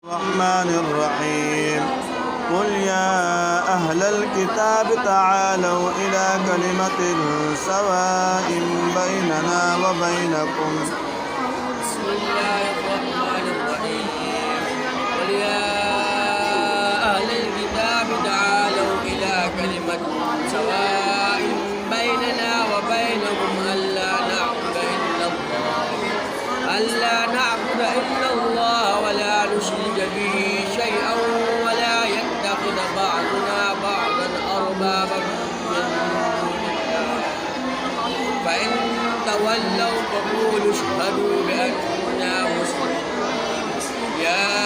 الرحمن الرحيم قل يا أهل الكتاب تعالوا إلى كلمة سواء بيننا وبينكم بسم الله الرحمن الرحيم قل يا أهل الكتاب تعالوا إلى كلمة سواء بيننا وبينكم ألا نعبد إلا الله ولا نشرك به شيئا ولا يتخذ بعضنا بعضا أربابا من دون الله فإن تولوا فقولوا اشهدوا بأننا مسلمون يا